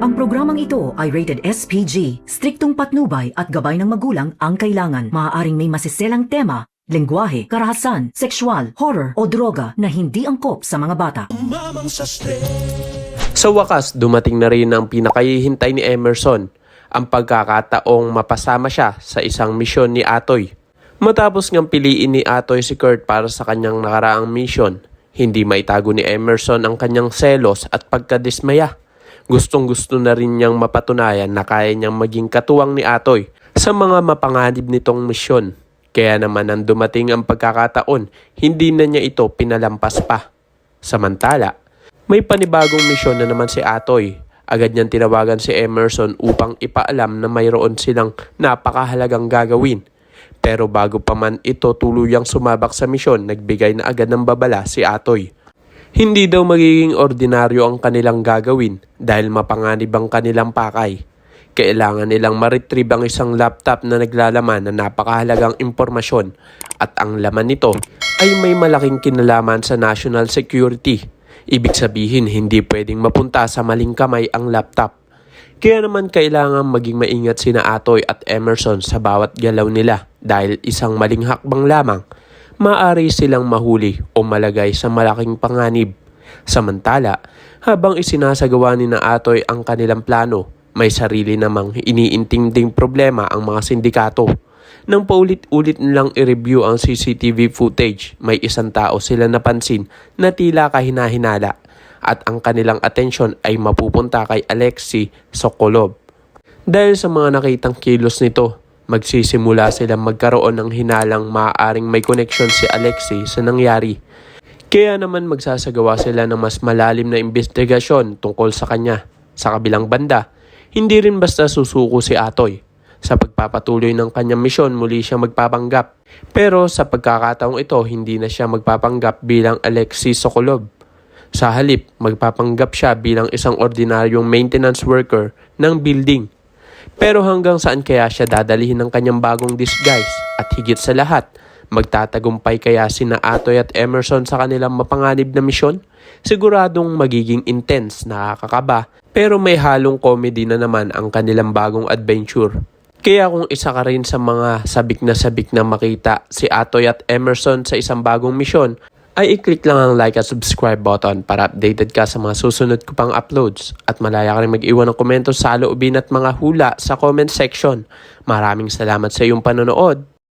Ang programang ito ay rated SPG. Striktong patnubay at gabay ng magulang ang kailangan. Maaaring may masiselang tema, lengguwahe, karahasan, sexual, horror o droga na hindi angkop sa mga bata. Sa wakas, dumating na rin ang pinakahihintay ni Emerson, ang pagkakataong mapasama siya sa isang misyon ni Atoy. Matapos ngang piliin ni Atoy si Kurt para sa kanyang nakaraang misyon, hindi maitago ni Emerson ang kanyang selos at pagkadismaya. Gustong-gusto na rin niyang mapatunayan na kaya niyang maging katuwang ni Atoy sa mga mapanganib nitong misyon. Kaya naman nang dumating ang pagkakataon, hindi na niya ito pinalampas pa. Samantala, may panibagong misyon na naman si Atoy. Agad niyang tinawagan si Emerson upang ipaalam na mayroon silang napakahalagang gagawin. Pero bago pa man ito tuluyang sumabak sa misyon, nagbigay na agad ng babala si Atoy. Hindi daw magiging ordinaryo ang kanilang gagawin dahil mapanganib ang kanilang pakay. Kailangan nilang ma-retrieve ang isang laptop na naglalaman ng napakahalagang impormasyon at ang laman nito ay may malaking kinalaman sa national security. Ibig sabihin hindi pwedeng mapunta sa maling kamay ang laptop. Kaya naman kailangan maging maingat sina Atoy at Emerson sa bawat galaw nila dahil isang maling hakbang lamang maaari silang mahuli o malagay sa malaking panganib. Samantala, habang isinasagawa ni na Atoy ang kanilang plano, may sarili namang iniintinding problema ang mga sindikato. Nang paulit-ulit nilang i-review ang CCTV footage, may isang tao sila napansin na tila kahina-hinala at ang kanilang atensyon ay mapupunta kay Alexei Sokolov. Dahil sa mga nakitang kilos nito, magsisimula silang magkaroon ng hinalang maaaring may koneksyon si Alexei sa nangyari. Kaya naman magsasagawa sila ng mas malalim na investigasyon tungkol sa kanya. Sa kabilang banda, hindi rin basta susuko si Atoy. Sa pagpapatuloy ng kanyang misyon, muli siya magpapanggap. Pero sa pagkakataong ito, hindi na siya magpapanggap bilang Alexei Sokolov. Sa halip, magpapanggap siya bilang isang ordinaryong maintenance worker ng building. Pero hanggang saan kaya siya dadalhin ng kanyang bagong disguise? At higit sa lahat, magtatagumpay kaya sina Atoy at Emerson sa kanilang mapanganib na misyon? Siguradong magiging intense, nakakakaba, pero may halong comedy na naman ang kanilang bagong adventure. Kaya kung isa ka rin sa mga sabik na makita si Atoy at Emerson sa isang bagong misyon, ay i-click lang ang like at subscribe button para updated ka sa mga susunod ko pang uploads. At malaya ka rin mag-iwan ng komento sa loobin at mga hula sa comment section. Maraming salamat sa iyong panonood.